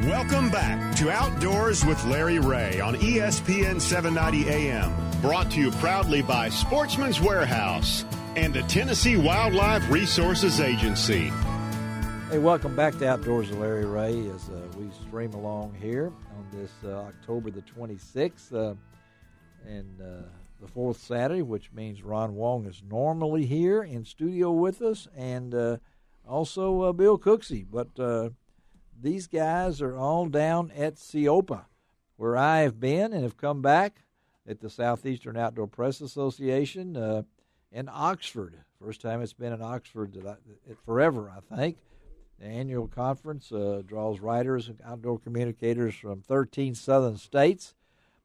Welcome back to Outdoors with Larry Ray on ESPN 790 AM. Brought to you proudly by Sportsman's Warehouse and the Tennessee Wildlife Resources Agency. Hey, welcome back to Outdoors with Larry Ray as we stream along here on this October the 26th and the fourth Saturday, which means Ron Wong is normally here in studio with us, and also Bill Cooksey. But these guys are all down at SEOPA, where I have been and have come back at the Southeastern Outdoor Press Association in Oxford. First time it's been in Oxford forever, I think. The annual conference draws writers and outdoor communicators from 13 southern states.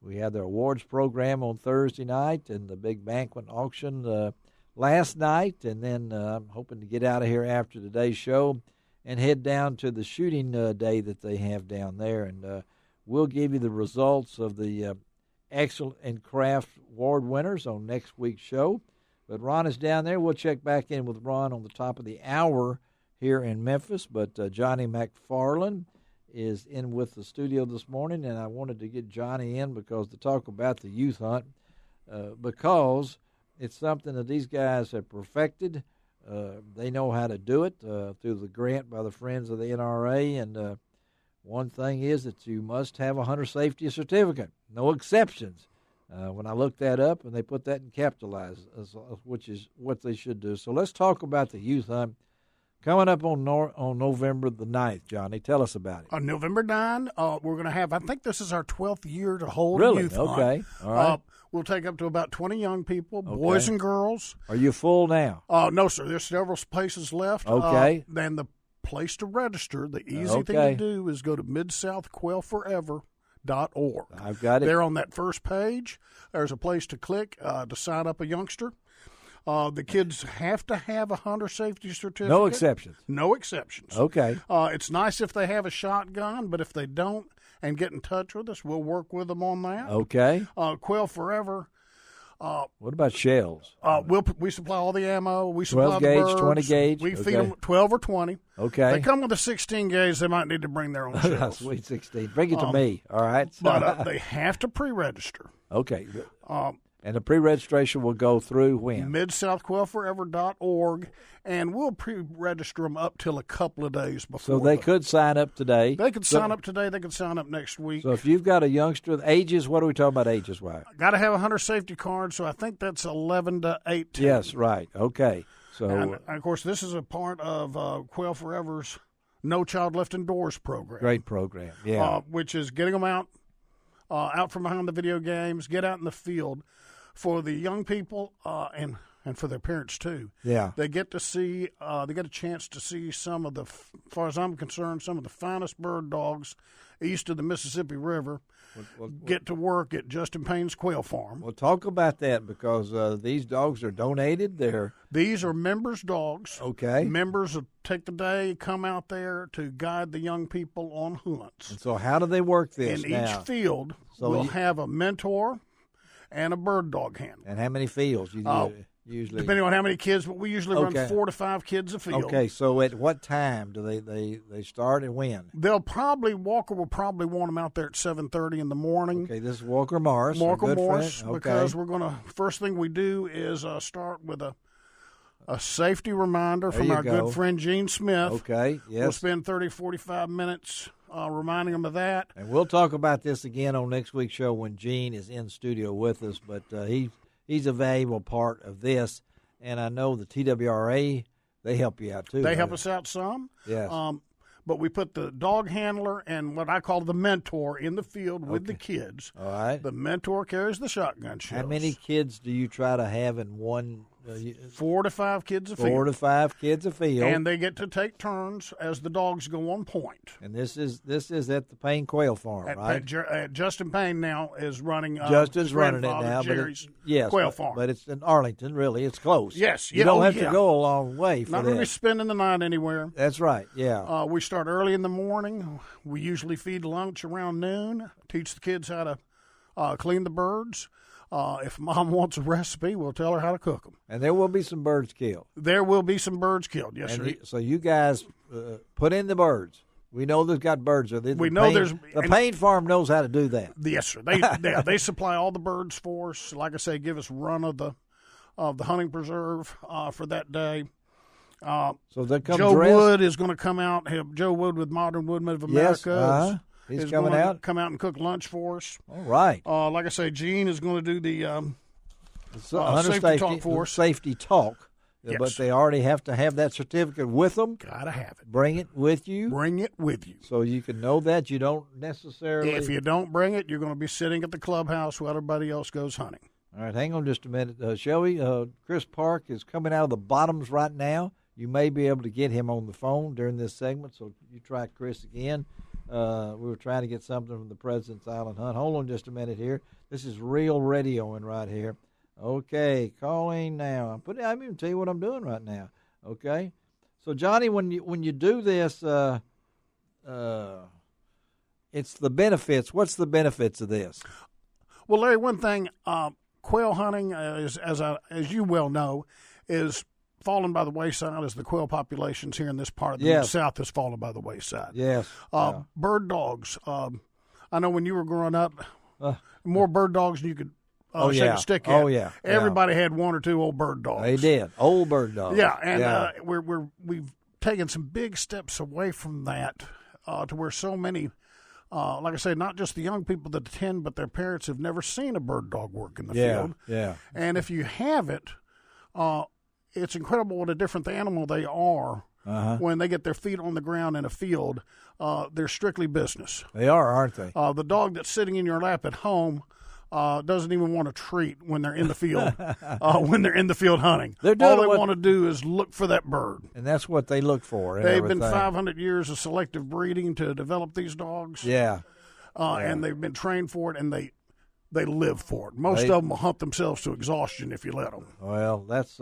We had their awards program on Thursday night and the big banquet auction last night, and then I'm hoping to get out of here after today's show and head down to the shooting day that they have down there. And we'll give you the results of the Excellent in Craft Award winners on next week's show. But Ron is down there. We'll check back in with Ron on the top of the hour here in Memphis. But Johnny McFarland is in with the studio this morning, and I wanted to get Johnny in because to talk about the youth hunt, because it's something that these guys have perfected. They know how to do it through the grant by the Friends of the NRA, and one thing is that you must have a hunter safety certificate, no exceptions. When I looked that up, and they put that in capitalized, which is what they should do. So let's talk about the youth hunt coming up on November the 9th. Johnny, tell us about it. On November 9, we're going to have, I think this is our 12th year to hold really? a youth hunt. Okay, all right. We'll take up to about 20 young people, boys and girls. Are you full now? No, sir. There's several places left. Okay. Then the place to register, the easy thing to do is go to midsouthquailforever.org. I've got it. There on that first page, there's a place to click to sign up a youngster. The kids have to have a hunter safety certificate. No exceptions. No exceptions. Okay. It's nice if they have a shotgun, but if they don't and get in touch with us, we'll work with them on that. Okay. Quail Forever. What about shells? We supply all the ammo. We supply 12 the gauge, birds. 20 gauge. We feed them 12 or 20. Okay. They come with a 16 gauge. They might need to bring their own shells. Sweet 16. Bring it to me. All right. But they have to pre-register. Okay. And the pre-registration will go through when? midsouthquailforever.org, and we'll pre-register them up till a couple of days before. So they could sign up today. They could sign up today. They could sign up next week. So if you've got a youngster, ages, what are we talking about ages-wise? Got to have a hunter safety card, so I think that's 11 to 18. Yes, right. Okay. So, and of course, this is a part of Quail Forever's No Child Left Indoors program. Great program, yeah. Which is getting them out from behind the video games, get out in the field. For the young people and for their parents too, they get to see they get a chance to see some of the, as far as I'm concerned, some of the finest bird dogs east of the Mississippi River. Get to work at Justin Payne's Quail Farm. Well, talk about that because these dogs are donated. These are members' dogs. Okay, members will take the day, come out there to guide the young people on hunts. And so how do they work this? In each field, we'll have a mentor and a bird dog handler. And how many fields you usually? Depending on how many kids, but we usually run 4 to 5 kids a field. Okay, so at what time do they start and when? Walker will probably want them out there at 7:30 in the morning. Okay, this is Walker Morris. Because we're going to, first thing we do is start with a safety reminder from our good friend Gene Smith. Okay, yes. We'll spend 30, 45 minutes reminding them of that. And we'll talk about this again on next week's show when Gene is in studio with us, but he's a valuable part of this. And I know the TWRA, they help you out too. They help us out some. Yes. But we put the dog handler and what I call the mentor in the field with the kids. All right. The mentor carries the shotgun shells. How many kids do you try to have in one? 4 to 5 kids a field. 4 to 5 kids a field. And they get to take turns as the dogs go on point. And this is at the Payne Quail Farm, right? Justin Payne now is running. Justin's running it now, Jerry's Quail Farm. But it's in Arlington, really. It's close. Yes. You don't have to go a long way for that. Not really spending the night anywhere. That's right, yeah. We start early in the morning. We usually feed lunch around noon, teach the kids how to clean the birds. If Mom wants a recipe, we'll tell her how to cook them. And there will be some birds killed. There will be some birds killed, yes, sir. So you guys put in the birds. We know they've got birds. The Payne Farm knows how to do that. Yes, sir. They supply all the birds for us. Like I say, give us run of the hunting preserve for that day. So they come Joe dressed. Wood is going to come out. Joe Wood with Modern Woodmen of America. Yes, he's coming coming out. Come out and cook lunch for us. All right. Like I say, Gene is going to do the safety talk for us. Safety talk. Yes. But they already have to have that certificate with them. Gotta have it. Bring it with you. Bring it with you. So you can know that. You don't necessarily. If you don't bring it, you're going to be sitting at the clubhouse while everybody else goes hunting. All right, hang on just a minute. Shelby, Chris Park is coming out of the bottoms right now. You may be able to get him on the phone during this segment, so you try Chris again. We were trying to get something from the President's Island Hunt. Hold on just a minute here. This is real radioing right here. Okay, calling now. I'm even tell you what I'm doing right now. Okay, so Johnny, when you do this, it's the benefits. What's the benefits of this? Well, Larry, one thing, quail hunting, as you well know, is fallen by the wayside as the quail populations here in this part of the South has fallen by the wayside. Yes. Bird dogs. I know when you were growing up, more bird dogs than you could shake a stick at. Oh, yeah. Everybody had one or two old bird dogs. They did. Old bird dogs. Yeah, and we've taken some big steps away from that to where so many, like I say, not just the young people that attend, but their parents have never seen a bird dog work in the field. Yeah. And if you have it, it's incredible what a different animal they are when they get their feet on the ground in a field. They're strictly business. They are, aren't they? The dog that's sitting in your lap at home doesn't even want a treat when they're in the field. When they're in the field hunting, all they want to do is look for that bird, and that's what they look for. They've been 500 years of selective breeding to develop these dogs. And they've been trained for it, and they live for it. Most of them will hunt themselves to exhaustion if you let them. Well, that's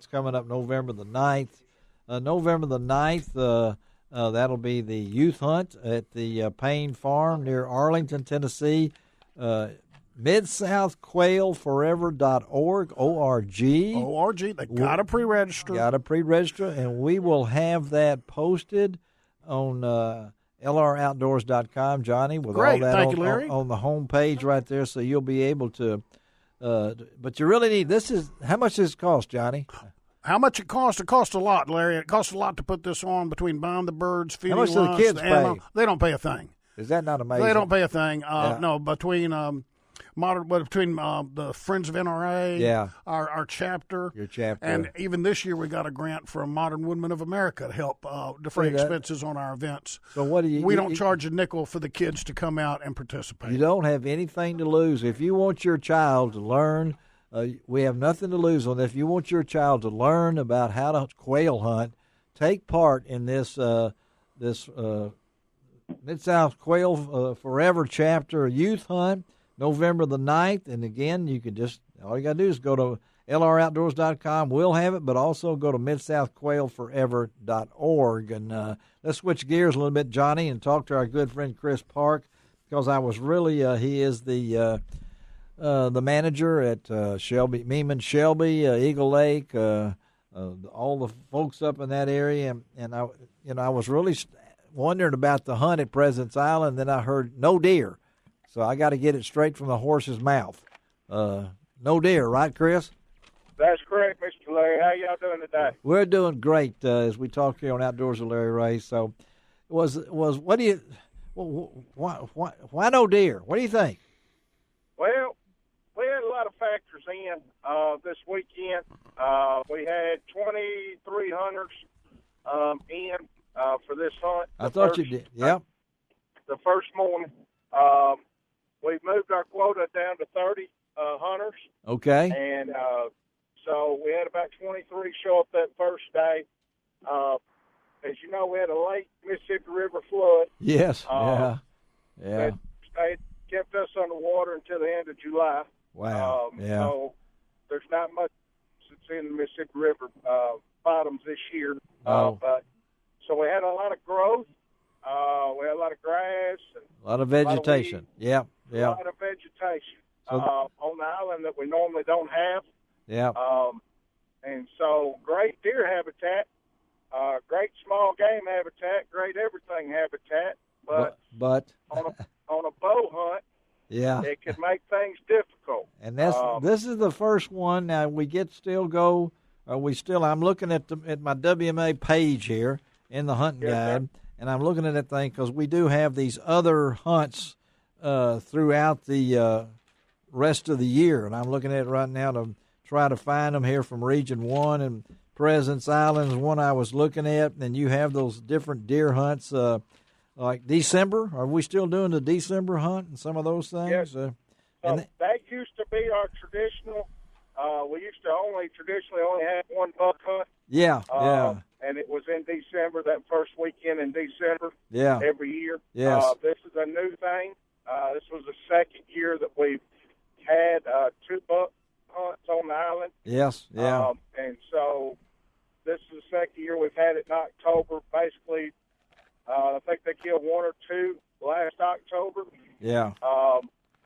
coming up November the 9th. November the 9th, that'll be the youth hunt at the Payne Farm near Arlington, Tennessee. MidSouthQuailForever.org, O-R-G. O-R-G. They got to pre-register. And we will have that posted on LROutdoors.com, Johnny, with Great. all that Thank you, Larry. on the home page right there, so you'll be able to. But you really need how much does this cost, Johnny? How much it costs? It costs a lot, Larry. It costs a lot to put this on between buying the birds, feeding lunch. How much do the kids pay? They don't pay a thing. Is that not amazing? They don't pay a thing. No, between the Friends of NRA, our chapter, your chapter, and even this year we got a grant from Modern Woodmen of America to help defray expenses on our events. So what do you? We don't charge a nickel for the kids to come out and participate. You don't have anything to lose if you want your child to learn. We have nothing to lose on that. If you want your child to learn about how to quail hunt, take part in this Mid-South Quail Forever chapter youth hunt. November the 9th, and again, all you got to do is go to LROutdoors.com. We'll have it, but also go to MidSouthQuailForever.org. And let's switch gears a little bit, Johnny, and talk to our good friend Chris Park, because I was really, he is the manager at Meeman Shelby, Eagle Lake, all the folks up in that area, and I was really wondering about the hunt at President's Island. Then I heard no deer. So I got to get it straight from the horse's mouth. No deer, right, Chris? That's correct, Mr. Larry. How y'all doing today? We're doing great as we talk here on Outdoors with Larry Ray. So, why no deer? What do you think? Well, we had a lot of factors in this weekend. We had 23 hunters in for this hunt. I thought you did. Yep. The first morning. We've moved our quota down to 30 hunters. Okay. And so we had about 23 show up that first day. As you know, we had a late Mississippi River flood. Yes. Yeah. It kept us underwater until the end of July. Wow. So there's not much that's in the Mississippi River bottoms this year. But so we had a lot of growth. We had a lot of grass. And a lot of vegetation. A lot of vegetation on the island that we normally don't have. Yeah. And so great deer habitat. great small game habitat, great everything habitat, but on a bow hunt, yeah, it can make things difficult. And this is the first one. Now I'm looking at my WMA page here in the hunting guide, and I'm looking at that thing because we do have these other hunts throughout the rest of the year, and I'm looking at it right now to try to find them here from Region 1, and Presence Island is one I was looking at, and you have those different deer hunts like December. Are we still doing the December hunt and some of those things? Yes. That used to be our traditional. We used to traditionally only have one buck hunt. Yeah, and it was in December, that first weekend in December. Yeah. Every year. Yes. This is a new thing. This was the second year that we've had 2 buck hunts on the island. Yes. Yeah. And so this is the second year we've had it in October. Basically, I think they killed 1 or 2 last October. Yeah.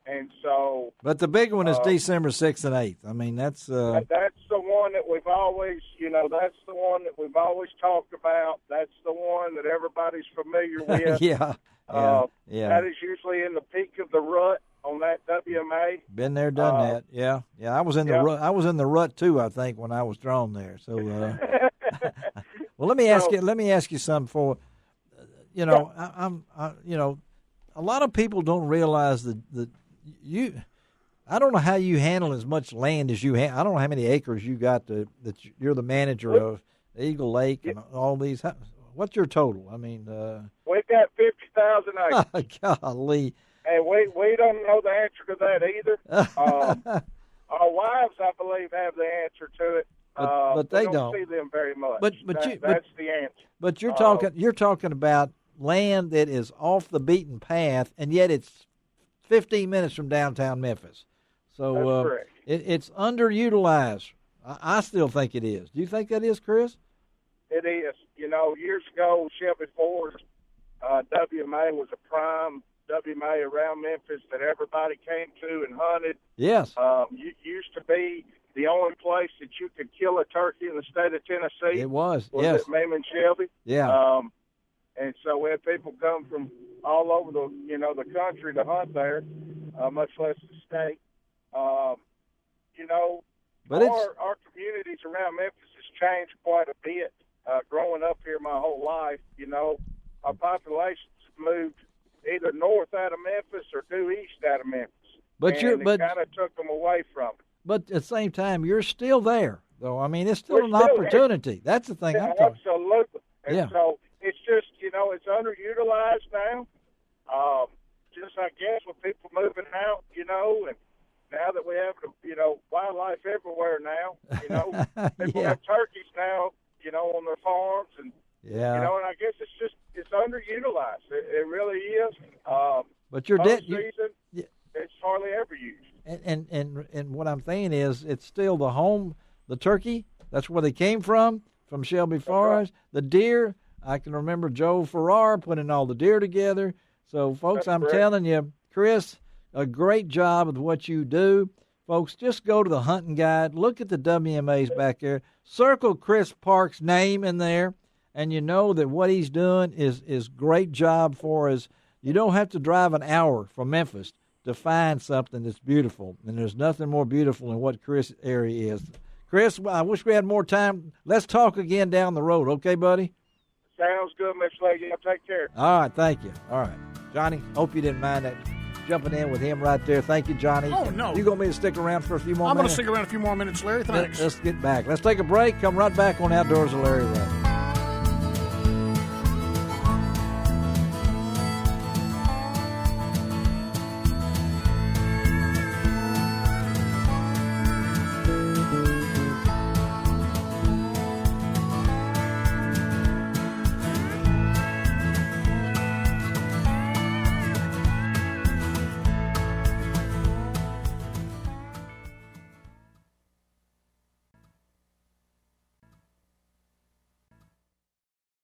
And so. But the big one is December 6th and 8th. I mean, that's the one that we've always, that's the one that we've always talked about. That's the one that everybody's familiar with. Yeah. That is usually in the peak of the rut on that WMA. Been there, done that. Yeah. I was in the rut. I was in the rut too, I think, when I was drawn there. So, well, let me ask you something. A lot of people don't realize that I don't know how you handle as much land as you have. I don't know how many acres you got that you're the manager of Eagle Lake and all these. What's your total? I mean, we've got 50,000 acres. Golly. And we don't know the answer to that either. Our wives, I believe, have the answer to it. But they don't see them very much. That's the answer. But you're talking about land that is off the beaten path, and yet it's 15 minutes from downtown Memphis. So that's correct. It's underutilized. I still think it is. Do you think that is, Chris? It is. Years ago, Shelby Forest WMA was a prime WMA around Memphis that everybody came to and hunted. Yes. It used to be the only place that you could kill a turkey in the state of Tennessee. It was, yes. At Mamon Shelby. Yeah. And so we had people come from all over the country to hunt there, much less the state. But our communities around Memphis has changed quite a bit. Growing up here my whole life, our population's moved either north out of Memphis or due east out of Memphis. But it kind of took them away from it. But at the same time, you're still there, though. I mean, it's still an opportunity. That's the thing I'm talking about. Absolutely. And so it's just, it's underutilized now. Just, I guess, with people moving out, and now that we have, wildlife everywhere now, people have turkeys now, on their farms. And, and I guess it's underutilized. It really is. But you're season, it's hardly ever used. And what I'm saying is, it's still the turkey. That's where they came from Shelby Forest. Right. The deer, I can remember Joe Farrar putting all the deer together. So, folks, I'm telling you, Chris, a great job with what you do. Folks, just go to the hunting guide, look at the WMAs back there, circle Chris Park's name in there, and you know that what he's doing is great job for us. You don't have to drive an hour from Memphis to find something that's beautiful, and there's nothing more beautiful than what Chris' area is. Chris, I wish we had more time. Let's talk again down the road, okay, buddy? Sounds good, Mr. Lady. Take care. All right, thank you. All right. Johnny, hope you didn't mind that. Jumping in with him right there. Thank you, Johnny. Oh, no. You going to be to stick around for a few more minutes? I'm going to stick around a few more minutes, Larry. Thanks. Let's get back. Let's take a break. Come right back on Outdoors with Larry Ray.